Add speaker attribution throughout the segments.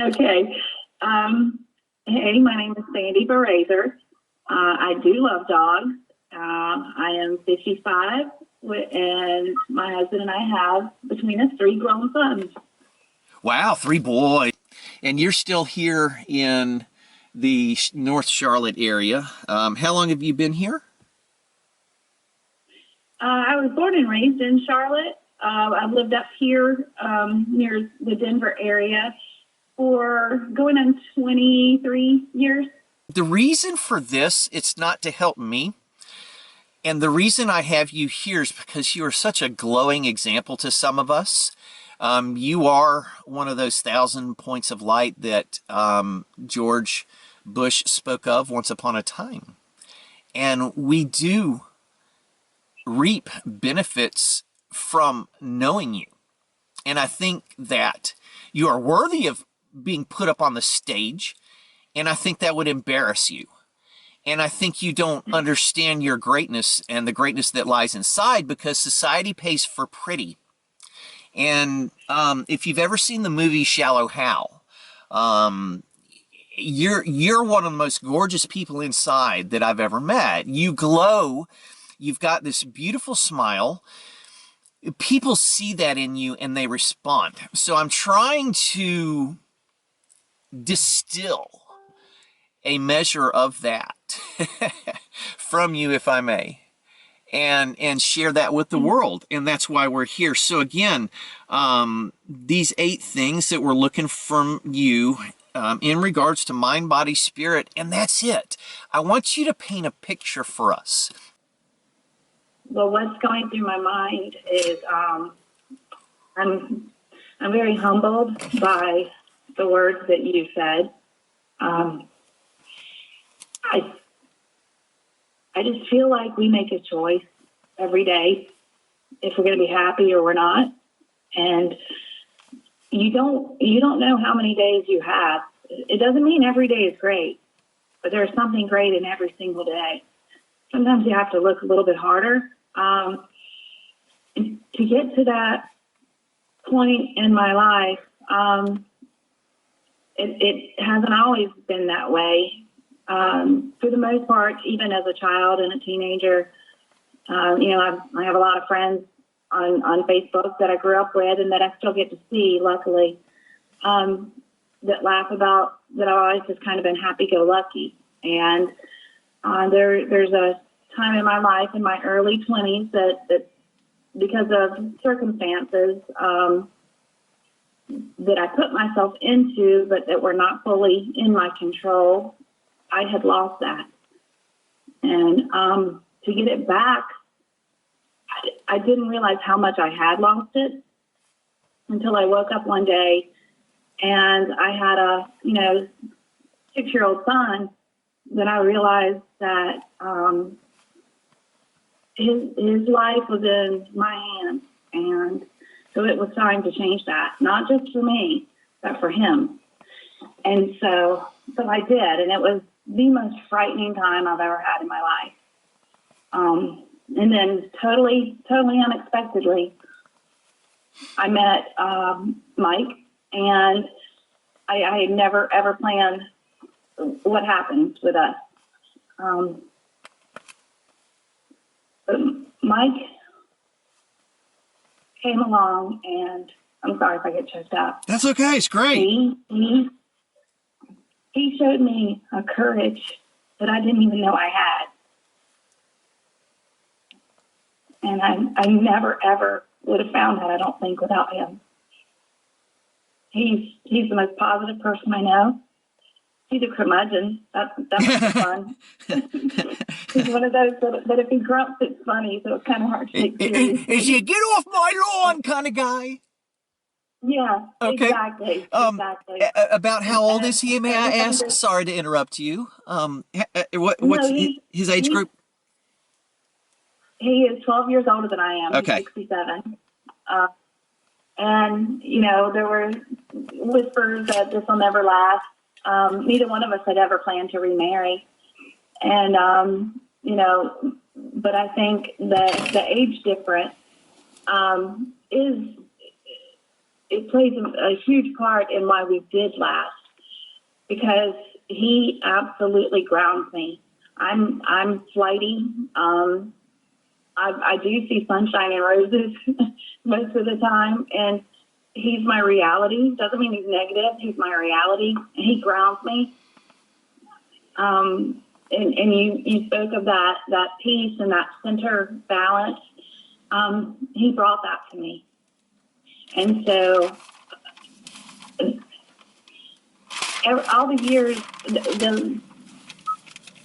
Speaker 1: Okay. Hey, my name is Sandy Burazer. I do love dogs. I am 55, and my husband and I have between us 3 grown sons.
Speaker 2: Wow, 3 boys. And you're still here in the North Charlotte area. How long have you been here?
Speaker 1: I was born and raised in Charlotte. I've lived up here near the Denver area for going on 23 years.
Speaker 2: The reason for this, it's not to help me. And the reason I have you here is because you are such a glowing example to some of us. You are one of those 1,000 points of light that George Bush spoke of once upon a time. And we do reap benefits from knowing you. And I think that you are worthy of being put up on the stage, and I think that would embarrass you. And I think you don't understand your greatness and the greatness that lies inside, because society pays for pretty. And if you've ever seen the movie Shallow Hal, you're one of the most gorgeous people inside that I've ever met. You glow. You've got this beautiful smile. People see that in you and they respond. So I'm trying to distill a measure of that from you, if I may, and share that with the world. And that's why we're here. So again, these 8 things that we're looking from you in regards to mind, body, spirit, and that's it. I want you to paint a picture for us.
Speaker 1: Well, what's going through my mind is I'm very humbled by the words that you said. I just feel like we make a choice every day if we're going to be happy or we're not, and you don't know how many days you have. It doesn't mean every day is great, but there's something great in every single day. Sometimes you have to look a little bit harder. And to get to that point in my life, it hasn't always been that way. For the most part, even as a child and a teenager, I have a lot of friends on Facebook that I grew up with and that I still get to see, luckily, that laugh about that I've always just kind of been happy-go-lucky. And there's a time in my life in my early 20s that because of circumstances that I put myself into, but that were not fully in my control, I had lost that. And to get it back, I didn't realize how much I had lost it until I woke up one day and I had a 6-year-old son that I realized that his life was in my hands, and so it was time to change that, not just for me, but for him. And so I did, and it was the most frightening time I've ever had in my life. And then totally unexpectedly, I met Mike, and I had never ever planned what happened with us. Mike came along, and I'm sorry if I get choked up.
Speaker 2: That's okay. It's great.
Speaker 1: He showed me a courage that I didn't even know I had. And I never, ever would have found that, I don't think, without him. He's the most positive person I know. He's a curmudgeon. That was fun. He's one of those that if he grunts, it's funny, so it's kind of hard to take seriously.
Speaker 2: Is he a get off my lawn kind of guy?
Speaker 1: Yeah,
Speaker 2: okay.
Speaker 1: Exactly.
Speaker 2: About how old is he, may I ask? Sorry to interrupt you. What's his age group?
Speaker 1: He is 12 years older than I am.
Speaker 2: Okay.
Speaker 1: He's 67. And, there were whispers that this will never last. Neither one of us had ever planned to remarry. And, but I think that the age difference is it plays a huge part in why we did last, because he absolutely grounds me. I'm flighty. I do see sunshine and roses most of the time, and he's my reality. Doesn't mean he's negative. He's my reality, and he grounds me. And you spoke of that peace and that center balance. He brought that to me, and so all the years,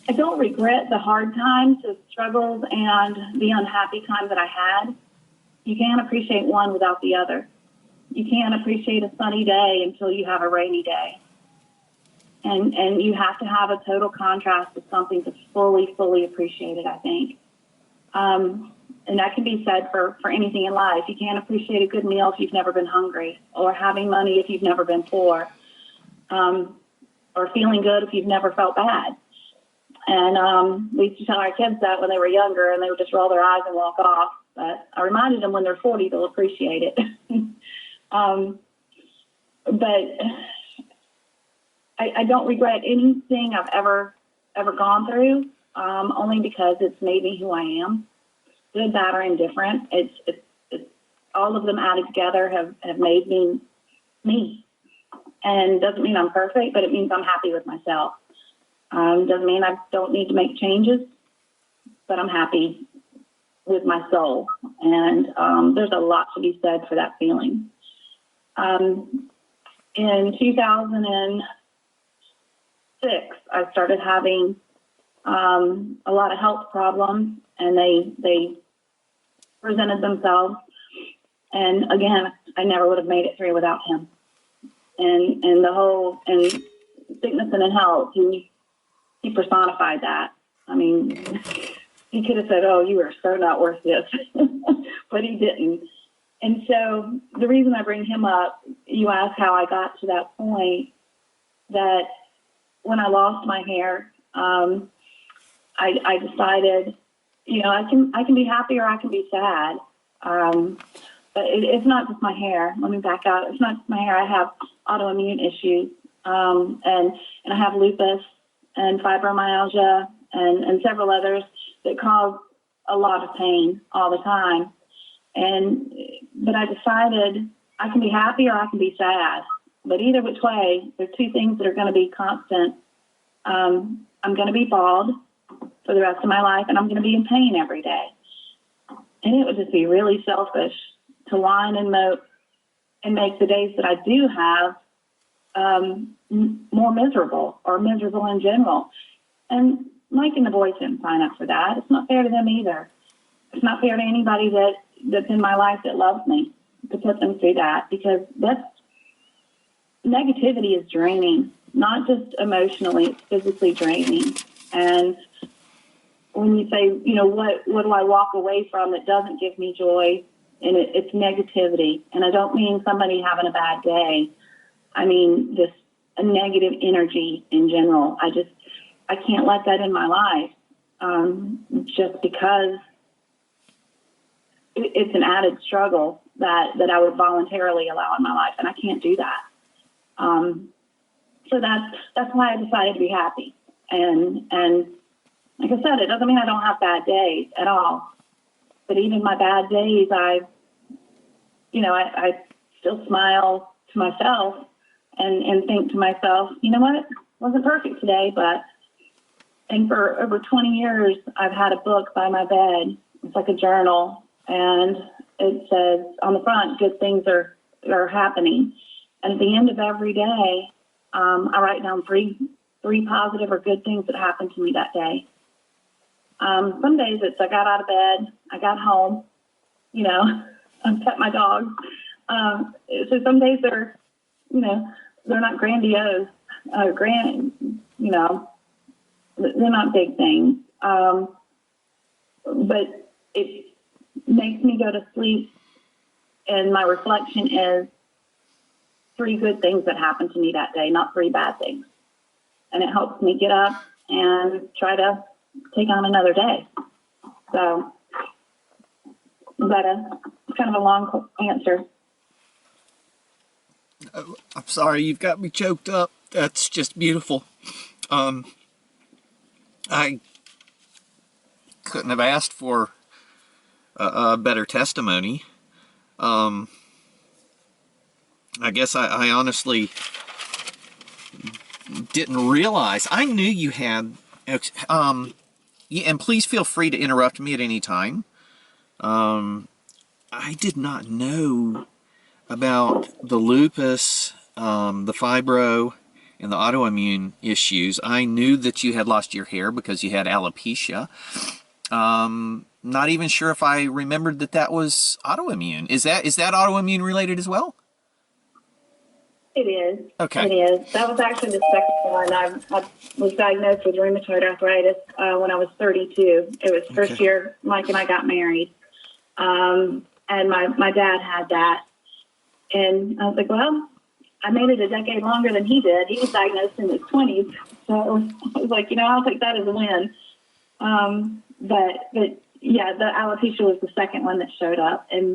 Speaker 1: I don't regret the hard times, the struggles, and the unhappy time that I had. You can't appreciate one without the other. You can't appreciate a sunny day until you have a rainy day. And you have to have a total contrast of something to fully appreciate it, I think. And that can be said for anything in life. You can't appreciate a good meal if you've never been hungry, or having money if you've never been poor, or feeling good if you've never felt bad. And we used to tell our kids that when they were younger, and they would just roll their eyes and walk off. But I reminded them when they're 40, they'll appreciate it. But I don't regret anything I've ever gone through, only because it's made me who I am, good, bad, or indifferent. It's all of them added together have made me me. And doesn't mean I'm perfect, but it means I'm happy with myself. Doesn't mean I don't need to make changes, but I'm happy with my soul. And there's a lot to be said for that feeling. In 2006, I started having a lot of health problems, and they presented themselves. And again, I never would have made it through without him. And the whole, and sickness and in health, he personified that. I mean, he could have said, "Oh, you are so not worth this," but he didn't. And so the reason I bring him up, you asked how I got to that point, that when I lost my hair, I decided, I can be happy or I can be sad. But it's not just my hair. Let me back out. It's not just my hair. I have autoimmune issues, and I have lupus and fibromyalgia and several others that cause a lot of pain all the time. But I decided I can be happy or I can be sad. But either which way, there's two things that are going to be constant. I'm going to be bald for the rest of my life, and I'm going to be in pain every day. And it would just be really selfish to whine and mope and make the days that I do have more miserable, or miserable in general. And Mike and the boys didn't sign up for that. It's not fair to them either. It's not fair to anybody that's in my life that loves me to put them through that, because negativity is draining, not just emotionally, it's physically draining. And when you say, what do I walk away from that doesn't give me joy? And it's negativity. And I don't mean somebody having a bad day. I mean just a negative energy in general. I can't let that in my life, just because it's an added struggle that I would voluntarily allow in my life, and I can't do that. So that's why I decided to be happy. And like I said, it doesn't mean I don't have bad days at all. But even my bad days, I still smile to myself and think to myself, you know what? Wasn't perfect today, and for over 20 years, I've had a book by my bed. It's like a journal, and it says on the front, good things are happening. And at the end of every day, I write down three positive or good things that happened to me that day. Some days it's I got out of bed, I got home, I pet my dog. So some days they're not grandiose, they're not big things. But it makes me go to sleep, and my reflection is 3 good things that happened to me that day, not 3 bad things. And it helps me get up and try to take on another day. So, is that kind of a long answer?
Speaker 2: I'm sorry, you've got me choked up. That's just beautiful. I couldn't have asked for a better testimony. I guess I honestly didn't realize. I knew you had. And please feel free to interrupt me at any time. I did not know about the lupus, the fibro, and the autoimmune issues. I knew that you had lost your hair because you had alopecia. Not even sure if I remembered that was autoimmune. Is that autoimmune related as well?
Speaker 1: It is.
Speaker 2: Okay.
Speaker 1: It is. That was actually the second one. I was diagnosed with rheumatoid arthritis when I was 32. It was first year Mike and I got married. And my dad had that. And I was like, well, I made it a decade longer than he did. He was diagnosed in his 20s. So I was like, I'll take that as a win. But yeah, the alopecia was the second one that showed up. And